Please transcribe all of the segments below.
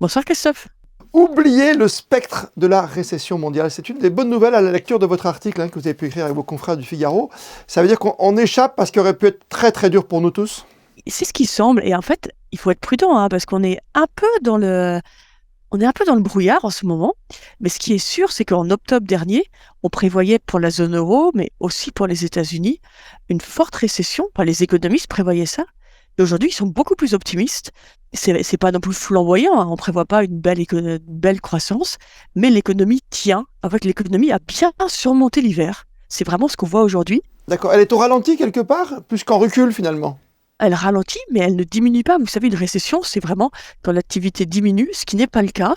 Bonsoir Christophe. Oubliez le spectre de la récession mondiale. C'est une des bonnes nouvelles à la lecture de votre article que vous avez pu écrire avec vos confrères du Figaro. Ça veut dire qu'on échappe parce qu'il aurait pu être très très dur pour nous tous. C'est ce qui semble, et en fait, il faut être prudent, parce qu'on est un peu dans le brouillard en ce moment. Mais ce qui est sûr, c'est qu'en octobre dernier, on prévoyait pour la zone euro, mais aussi pour les États-Unis, une forte récession. Enfin, les économistes prévoyaient ça. Et aujourd'hui, ils sont beaucoup plus optimistes. C'est pas non plus flamboyant, on prévoit pas une belle croissance, mais l'économie tient. En fait, l'économie a bien surmonté l'hiver. C'est vraiment ce qu'on voit aujourd'hui. D'accord. Elle est au ralenti quelque part, plus qu'en recul finalement. Elle ralentit, mais elle ne diminue pas. Vous savez, une récession, c'est vraiment quand l'activité diminue, ce qui n'est pas le cas.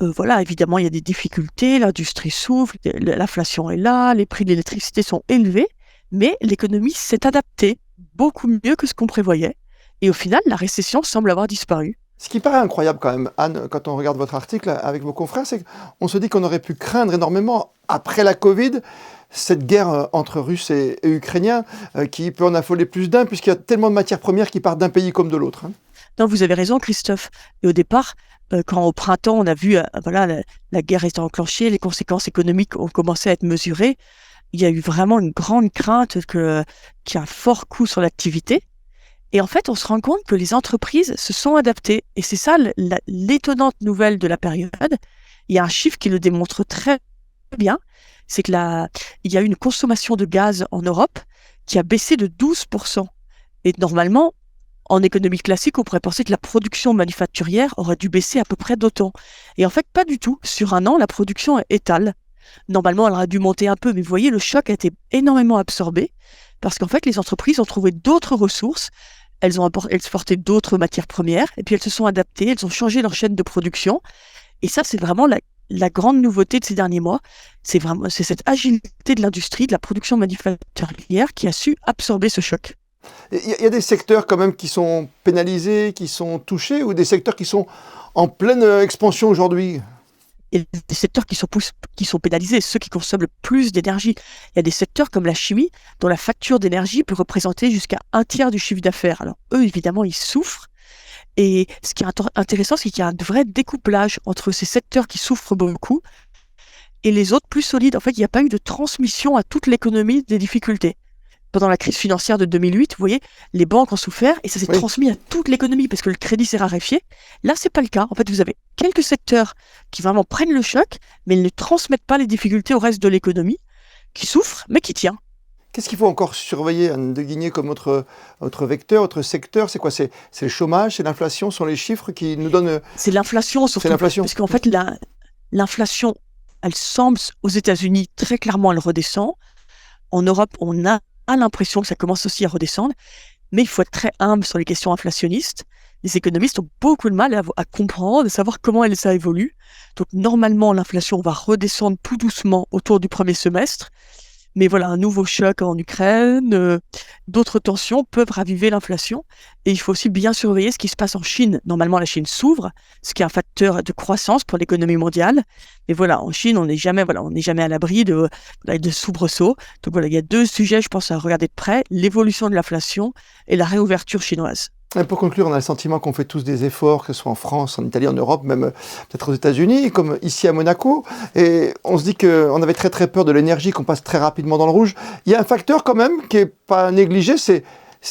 Voilà, évidemment, il y a des difficultés, l'industrie souffre, l'inflation est là, les prix de l'électricité sont élevés, mais l'économie s'est adaptée beaucoup mieux que ce qu'on prévoyait. Et au final, la récession semble avoir disparu. Ce qui paraît incroyable quand même, Anne, quand on regarde votre article avec vos confrères, c'est qu'on se dit qu'on aurait pu craindre énormément, après la Covid, cette guerre entre Russes et Ukrainiens qui peut en affoler plus d'un, puisqu'il y a tellement de matières premières qui partent d'un pays comme de l'autre. Non, vous avez raison, Christophe. Et au départ, quand au printemps, on a vu la guerre étant enclenchée, les conséquences économiques ont commencé à être mesurées, il y a eu vraiment une grande crainte qu'il y ait un fort coût sur l'activité. Et en fait, on se rend compte que les entreprises se sont adaptées. Et c'est ça l'étonnante nouvelle de la période. Il y a un chiffre qui le démontre très bien. C'est que il y a eu une consommation de gaz en Europe qui a baissé de 12%. Et normalement, en économie classique, on pourrait penser que la production manufacturière aurait dû baisser à peu près d'autant. Et en fait, pas du tout. Sur un an, la production est étale. Normalement, elle aurait dû monter un peu, mais vous voyez, le choc a été énormément absorbé parce qu'en fait, les entreprises ont trouvé d'autres ressources. Elles ont exporté d'autres matières premières et puis elles se sont adaptées, elles ont changé leur chaîne de production. Et ça, c'est vraiment la grande nouveauté de ces derniers mois. C'est cette agilité de l'industrie, de la production manufacturière qui a su absorber ce choc. Il y a des secteurs quand même qui sont pénalisés, qui sont touchés, ou des secteurs qui sont en pleine expansion aujourd'hui? Et des secteurs qui sont pénalisés, ceux qui consomment le plus d'énergie. Il y a des secteurs comme la chimie, dont la facture d'énergie peut représenter jusqu'à 1/3 du chiffre d'affaires. Alors eux, évidemment, ils souffrent. Et ce qui est intéressant, c'est qu'il y a un vrai découplage entre ces secteurs qui souffrent beaucoup et les autres plus solides. En fait, il n'y a pas eu de transmission à toute l'économie des difficultés. Pendant la crise financière de 2008, vous voyez, les banques ont souffert et ça s'est transmis à toute l'économie parce que le crédit s'est raréfié. Là, c'est pas le cas. En fait, vous avez quelques secteurs qui vraiment prennent le choc, mais ils ne transmettent pas les difficultés au reste de l'économie, qui souffre, mais qui tient. Qu'est-ce qu'il faut encore surveiller, Anne de Guigné, comme autre vecteur, autre secteur? C'est quoi? C'est le chômage, c'est l'inflation, sont les chiffres qui nous donnent... C'est l'inflation surtout. C'est l'inflation. Parce qu'en fait, l'inflation, elle semble, aux États-Unis, très clairement, elle redescend. En Europe, on a l'impression que ça commence aussi à redescendre, mais il faut être très humble sur les questions inflationnistes. Les économistes ont beaucoup de mal à comprendre, à savoir comment ça évolue. Donc normalement, l'inflation va redescendre tout doucement autour du premier semestre. Mais voilà, un nouveau choc en Ukraine, d'autres tensions peuvent raviver l'inflation. Et il faut aussi bien surveiller ce qui se passe en Chine. Normalement, la Chine s'ouvre, ce qui est un facteur de croissance pour l'économie mondiale. Mais voilà, en Chine, on n'est jamais à l'abri de soubresauts. Donc voilà, il y a deux sujets, je pense, à regarder de près, l'évolution de l'inflation et la réouverture chinoise. Et pour conclure, on a le sentiment qu'on fait tous des efforts, que ce soit en France, en Italie, en Europe, même peut-être aux États-Unis, comme ici à Monaco. Et on se dit qu'on avait très très peur de l'énergie, qu'on passe très rapidement dans le rouge. Il y a un facteur quand même qui n'est pas négligé, c'est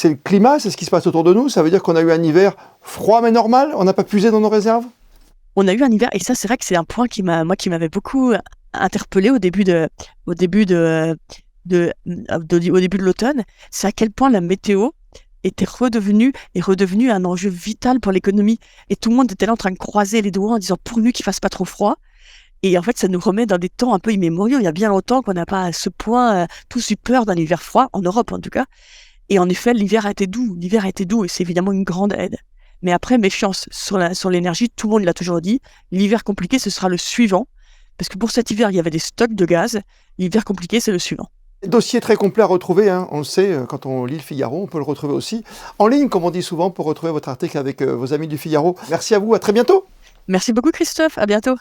le climat, c'est ce qui se passe autour de nous. Ça veut dire qu'on a eu un hiver froid mais normal, on n'a pas puisé dans nos réserves. On a eu un hiver, et ça c'est vrai que c'est un point qui m'avait beaucoup interpellé au début de l'automne. C'est à quel point la météo est redevenu un enjeu vital pour l'économie. Et tout le monde était là en train de croiser les doigts en disant pourvu qu'il fasse pas trop froid. Et en fait, ça nous remet dans des temps un peu immémoriaux. Il y a bien longtemps qu'on n'a pas à ce point tous eu peur d'un hiver froid, en Europe en tout cas. Et en effet, l'hiver a été doux et c'est évidemment une grande aide. Mais après, méfiance sur l'énergie, tout le monde l'a toujours dit. L'hiver compliqué, ce sera le suivant. Parce que pour cet hiver, il y avait des stocks de gaz. L'hiver compliqué, c'est le suivant. Dossier très complet à retrouver, on le sait, quand on lit le Figaro, on peut le retrouver aussi en ligne, comme on dit souvent, pour retrouver votre article avec vos amis du Figaro. Merci à vous, à très bientôt. Merci beaucoup Christophe, à bientôt.